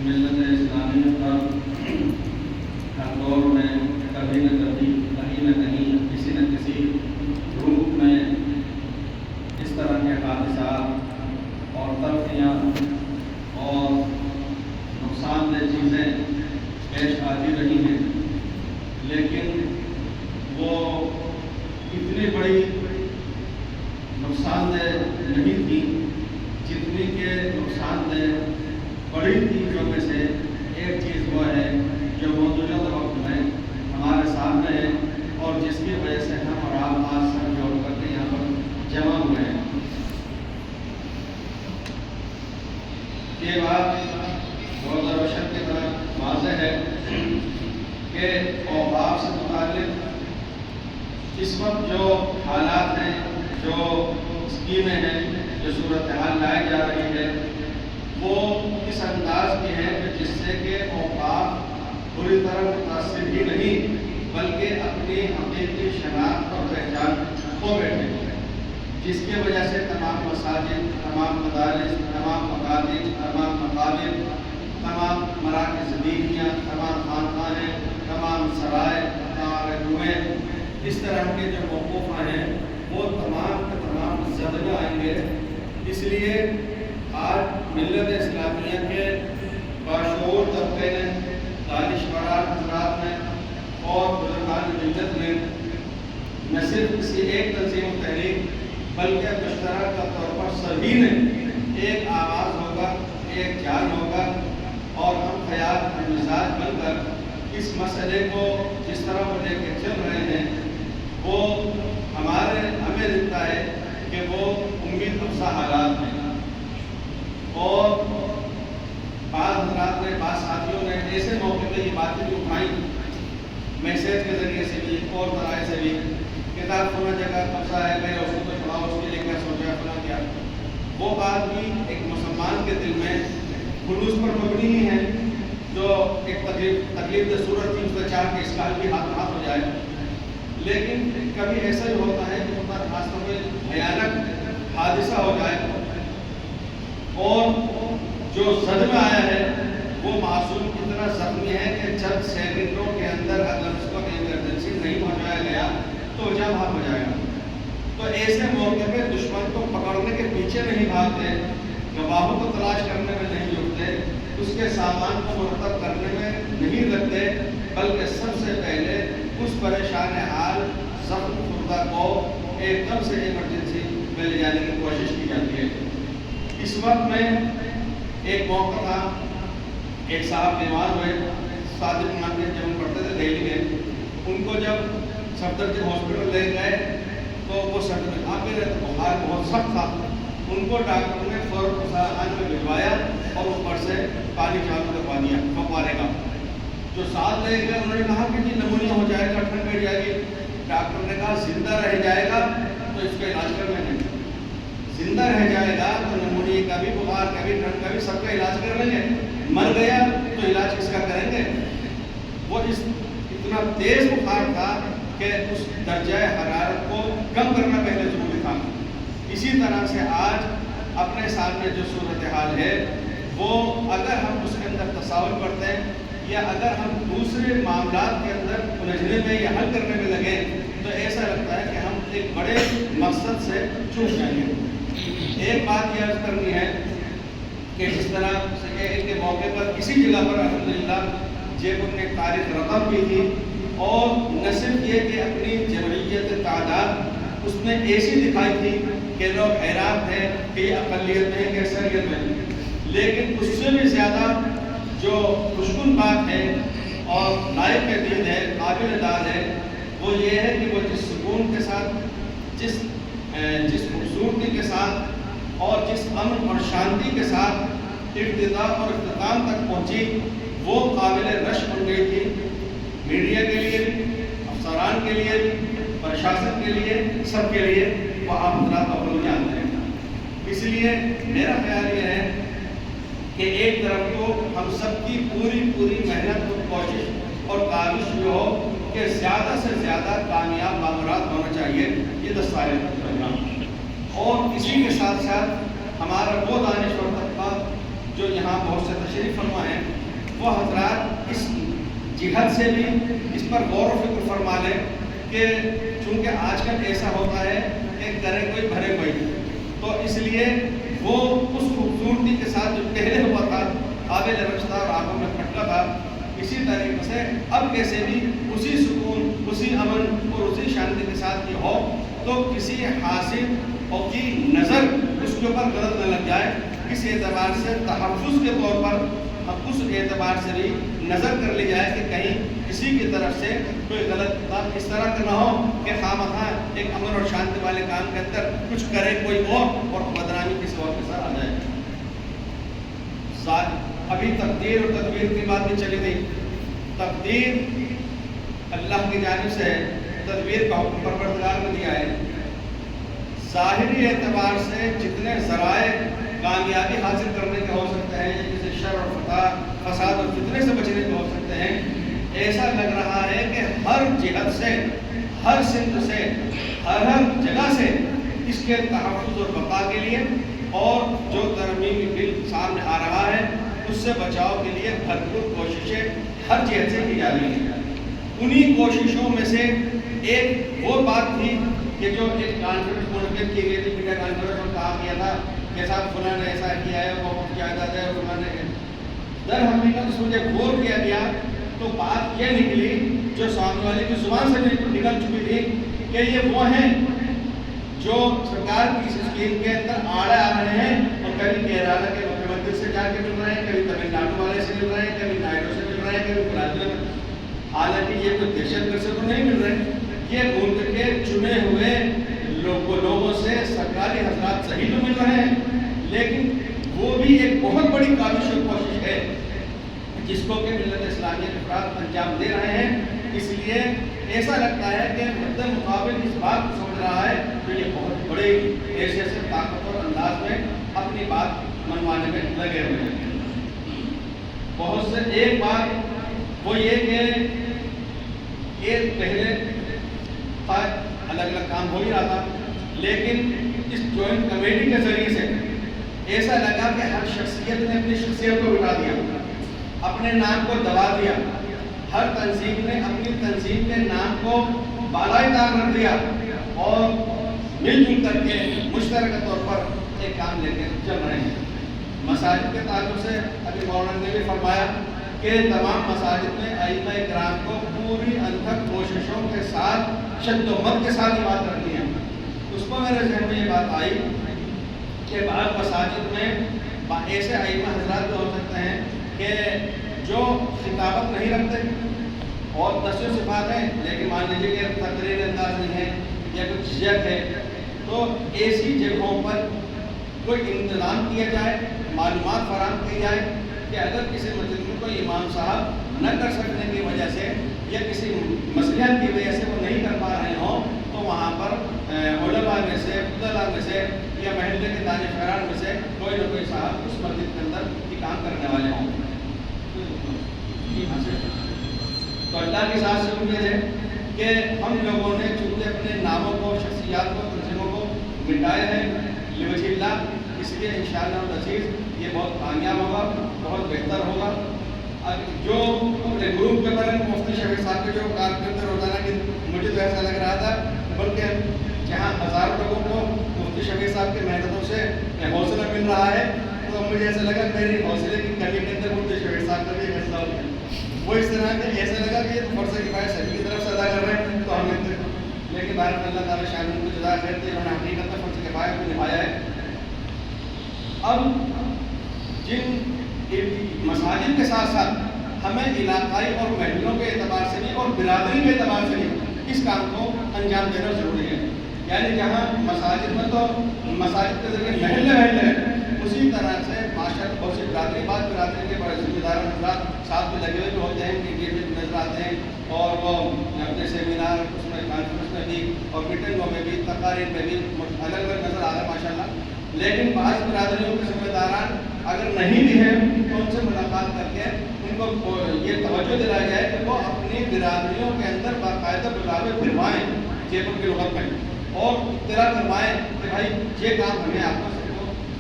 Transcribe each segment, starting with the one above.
ملت اسلامیہ کا ہر دور میں کبھی نہ کبھی کہیں نہ کہیں کسی نہ کسی روپ میں اس طرح کے حادثات اور تلخیاں اور نقصان دہ چیزیں پیش آتی رہی ہیں، لیکن وہ اتنی بڑی نقصان دہ نہیں تھی جتنی کہ نقصان دہ بڑی چیزوں میں سے ایک چیز وہ ہے جو موجودہ وقت میں ہمارے سامنے ہے اور جس کی وجہ سے ہم اور آپ آج سر جوڑ کر کے یہاں پر جمع ہوئے ہیں۔ یہ بات بہت روشن کی طرح واضح ہے کہ اوقاف سے متعلق اس وقت جو حالات ہیں، جو اسکیمیں ہیں، جو صورتحال لائی جا رہی ہے، وہ اس انداز کی ہے کہ جس سے کہ اوقاف پوری طرح متاثر ہی نہیں بلکہ اپنی حقیقی شناخت اور پہچان کھو بیٹھے ہیں، جس کی وجہ سے تمام مساجد، تمام مدارس، تمام مکاتب، تمام مقابر، تمام مراکز دینیہ، تمام خانقاہیں، تمام سرائے، تمام جمعے، اس طرح کے جو موقوف ہیں وہ تمام کے تمام زدہ آئیں گے۔ اس لیے آج ملت اسلامیہ کے باشعور طبقے نے، دانشوران حضرات نے اور بزرگان ملت نے نہ صرف کسی ایک تنظیم و تحریک بلکہ مشترکہ طور پر سبھی نے ایک آواز ہوگا، ایک جان ہوگا اور ہم خیال ہم مزاج بن کر اس مسئلے کو جس طرح وہ لے کے چل رہے ہیں وہ ہمیں دکھتا ہے کہ وہ امید افزا حالات ہیں۔ اور بعض حضرات نے، بعض ساتھیوں نے ایسے موقع پہ یہ باتیں بھی اٹھائیں، میسیج کے ذریعے سے بھی اور ذرائع سے بھی، کتاب فلاں جگہ قبضہ ہے، میں اس کو چھڑاؤ، اس کے لیے کیا سوچا، فلاں کیا۔ وہ بات بھی ایک مسلمان کے دل میں خلوص پر مبنی ہی ہے، جو ایک تکلیف دہ صورت تھی، اس کا چاہ کہ اس کا بھی ہاتھ ہو جائے، لیکن کبھی ایسا ہی ہوتا ہے کہ خدا خاص میں بھیانک حادثہ ہو جائے اور جو صدمہ آیا ہے وہ معصوم اتنا زخمی ہے کہ چند سیکنڈوں کے اندر اگر اس کو ایمرجنسی نہیں پہنچایا گیا تو جب ہو جائے گا۔ تو ایسے موقع پہ دشمن کو پکڑنے کے پیچھے نہیں بھاگتے، گواہوں کو تلاش کرنے میں نہیں جھکتے، اس کے سامان کو مرتب کرنے میں نہیں لگتے، بلکہ سب سے پہلے اس پریشان حال زخم خوردہ کو ایک دم سے ایمرجنسی میں لے جانے کی کوشش کی جاتی ہے۔ اس وقت میں ایک موقع تھا، ایک صاحب بیمار ہوئے، صادق نام کے جب ہم پڑھتے تھے دہلی میں، ان کو جب صفدر ہاسپٹل لے گئے تو وہ صدر میں آ گئے، بخار بہت سخت تھا، ان کو ڈاکٹر نے فوراً میں بھجوایا اور اوپر سے پانی چالو کروا دیا فوارے کا۔ جو ساتھ لے گئے انہوں نے کہا کہ جی نمونیا ہو جائے گا، ٹھنڈ بیٹھ جائے گی۔ ڈاکٹر نے کہا زندہ رہ جائے گا تو اس کا علاج کرنا ہے، زندہ رہ جائے گا تو نمونیا کا بھی، بخار کا بھی، ٹھنڈ کا بھی، سب کا علاج کر لیں گے، مر گیا تو علاج کس کا کریں گے؟ وہ اتنا تیز بخار تھا کہ اس درجہ حرارت کو کم کرنا پہلے ضروری تھا۔ اسی طرح سے آج اپنے سامنے جو صورتحال ہے وہ اگر ہم اس کے اندر تصاور کرتے ہیں یا اگر ہم دوسرے معاملات کے اندر الجھنے میں یا حل کرنے میں لگیں تو ایسا لگتا ہے کہ ہم ایک بڑے مقصد سے چوک جائیں گے۔ ایک بات یہ عرض کرنی ہے کہ جس طرح سے ان کے موقع پر کسی جگہ پر الحمدللہ جیب نے تاریخ رقم کی تھی اور نہ صرف یہ کہ اپنی جمعیت تعداد اس نے ایسی دکھائی تھی کہ لوگ حیران تھے کہ یہ اقلیت میں ہے کہ اکثریت میں، لیکن اس سے بھی زیادہ جو خوشگن بات ہے اور لائق دید ہے، قابل داد ہے، وہ یہ ہے کہ وہ جس سکون کے ساتھ، جس خوبصورتی کے ساتھ اور جس امن اور شانتی کے ساتھ ابتدا اور اختتام تک پہنچی وہ قابل رشک بن گئی تھی، میڈیا کے لیے بھی، افسران کے لیے بھی، پرشاسن کے لیے، سب کے لیے وہ آپ حضرات کو جانتے ہیں۔ اس لیے میرا خیال یہ ہے کہ ایک طرف کو ہم سب کی پوری محنت اور کوشش اور کاوش یہ ہو کہ زیادہ سے زیادہ کامیاب معاملات ہونا چاہیے، یہ دستاویز کرنا، اور اسی کے ساتھ ساتھ ہمارا وہ دانشور طبقہ جو یہاں بہت سے تشریف فرما ہیں وہ حضرات اس جہت سے بھی اس پر غور و فکر فرما لیں کہ چونکہ آج کل ایسا ہوتا ہے کہ کرے کوئی بھرے کوئی، تو اس لیے وہ اس خوبصورتی کے ساتھ جو پہلے ہوا تھا قابل رشتہ اور آنکھوں میں پھٹکا تھا، اسی طریقے سے اب کیسے بھی اسی سکون، اسی امن اور اسی شانتی کے ساتھ یہ ہو تو کسی حاسد اور کی نظر اس کے اوپر غلط نہ لگ جائے، اس اعتبار سے تحفظ کے طور پر اس اعتبار سے بھی نظر کر لی جائے کہ کہیں کسی کی طرف سے کوئی غلط بات اس طرح کا نہ ہو کہ خواہ ایک امن اور شانتی والے کام کے اندر کچھ کرے کوئی اور بدنامی کسی اور کے ساتھ آ جائے۔ ابھی تقدیر اور تدبیر کی بات بھی چلی تھی۔ تقدیر اللہ کی جانب سے ہے، تدبیر کا حکم پروردگار نے دیا ہے۔ ظاہری اعتبار سے جتنے ذرائع کامیابی حاصل کرنے کے ہو سکتے ہیں، جیسے شر اور فساد اور فتنے سے بچنے کے ہو سکتے ہیں، ایسا لگ رہا ہے کہ ہر جہت سے، ہر سمت سے، ہر جگہ سے اس کے تحفظ اور بقا کے لیے اور جو ترمیمی بل سامنے آ رہا ہے اس سے بچاؤ کے لیے بھرپور کوششیں ہر جہت سے کی جا رہی ہیں۔ انہی کوششوں میں سے ایک وہ بات تھی کہ جو ایک کانفرنس منعقد کی گئی تھی، میڈیا کانفرنس میں کہا گیا تھا کہ صاحب فلاں نے ایسا کیا ہے، بہت جائیداد ہے، فلاں نے در حقیقت اس مجھے غور کیا گیا تو بات یہ نکلی جو سامنے والے کی زبان سے نکل چکی تھی کہ یہ وہ ہیں جو سرکار کی اس اسکیم کے اندر آڑے آ رہے ہیں اور کبھی کیرالہ کے مکھیہ منتری سے جا کے مل رہے ہیں، کبھی تمل ناڈو والے سے مل رہے ہیں، کبھی نائیڈو سے مل رہے ہیں، کبھی فلاں۔ حالانکہ یہ کوئی دہشت گرد سے تو نہیں مل رہے، یہ ملک کے چنے ہوئے لوگوں سے سرکاری حضرات صحیح تو مل رہے ہیں، لیکن وہ بھی ایک بہت بڑی کاوش اور کوشش ہے جس کو کہ ملت اسلامیہ کے افراد انجام دے رہے ہیں۔ اس لیے ایسا لگتا ہے کہ مد مقابل اس بات کو سمجھ رہا ہے تو یہ بہت بڑے ایسے سے طاقتور انداز میں اپنی بات منوانے میں لگے ہوئے ہیں۔ بہت سے ایک بات وہ یہ کہ پہلے الگ الگ کام ہو ہی رہا تھا، لیکن اس جوائنٹ کمیٹی کے ذریعے سے ایسا لگا کہ ہر شخصیت نے اپنی شخصیت کو بٹا دیا، اپنے نام کو دبا دیا، ہر تنظیم نے اپنی تنظیم کے نام کو بالائے طاق رکھ دیا اور مل جل کر کے مشترکہ طور پر ایک کام لے کے چل رہے ہیں۔ مساجد کے تعلق سے ابھی مولانا نے بھی فرمایا کہ تمام مساجد میں ائمہ کرام کو پوری انتھک کوششوں کے ساتھ شد و مت کے ساتھ یہ بات رکھنی ہے۔ اس کو میرے ذہن میں یہ بات آئی کہ بعض مساجد میں ایسے ائمہ حضرات ہو سکتے ہیں کہ جو خطابت نہیں رکھتے اور تشریح صفات ہیں، لیکن مان لیجیے کہ تقریر انداز نہیں ہے یا کچھ جھجک ہے، تو ایسی جگہوں پر کوئی انتظام کیا جائے، معلومات فراہم کی جائے کہ اگر کسی مسجد میں کوئی امام صاحب نہ کر سکنے کی وجہ سے یا کسی مصلحت کی وجہ سے وہ نہیں کر پا رہے ہوں تو وہاں پر علماء میں سے، فضلاء میں سے یا محلے کے دانشوران میں سے کوئی نہ کوئی صاحب اس مسجد کے اندر یہ کام کرنے والے ہوں۔ تو اللہ کی ذات سے امید ہے کہ ہم لوگوں نے چونکہ اپنے ناموں کو، شخصیات کو، تنظیموں کو مٹایا ہے لوجہ اللہ، اس لیے انشاءاللہ العزیز یہ بہت کامیاب ہوگا، بہت بہتر ہوگا۔ جو اپنے گروپ کے بارے میں مفتی شفیع صاحب کے جو کام کرتے روزانہ کی، مجھے تو ایسا لگ رہا تھا بلکہ جہاں ہزاروں لوگوں کو مفتی شفیع صاحب کی محنتوں سے حوصلہ مل رہا ہے تو مجھے ایسا لگا میری حوصلے کی کمی کے اندر مفتی شفیع صاحب کا بھی حصہ ہو گیا۔ وہ اس طرح کے ایسا لگا کہ یہ فرض کفایہ سبھی کی طرف سے ادا کر رہے ہیں تو ہم لیکن بھارت اللہ تعالیٰ شاید ان کو جزائے خیر دے، انہوں نے حقیقت میں فرض کفایہ کو نبھایا ہے۔ اب جن مساجد کے ساتھ ساتھ ہمیں علاقائی اور محلوں کے اعتبار سے بھی اور برادری کے اعتبار سے بھی اس کام کو انجام دینا ضروری ہے۔ یعنی جہاں مساجد میں تو مساجد کے ذریعے محلے ہیں، اسی طرح سے معاشرت بہت سی برادری، بعض برادری کے بڑے ذمہ دار حضرات ساتھ میں لگے ہوئے بھی ہوتے ہیں کہ یہ نظر آتے ہیں اور وہ اپنے سیمینار اس میں کانفرنس میں بھی اور میٹنگوں میں بھی، تقاریر میں بھی الگ الگ نظر آ رہا ہے ماشاء اللہ۔ لیکن بعض برادریوں کے ذمہ داران اگر نہیں بھی ہیں تو ان سے ملاقات کر کے ان کو یہ توجہ دلائی جائے کہ وہ اپنی برادریوں کے اندر باقاعدہ کتابیں پھروائیں جیپور کی لغت میں اور اطلاع کروائیں کہ بھائی یہ کام ہمیں آپ کو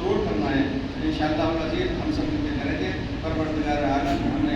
ضرور کرنا ہے. انشاءاللہ مزید ہم سب مل کے کریں گے. پروردگار عالم ہمیں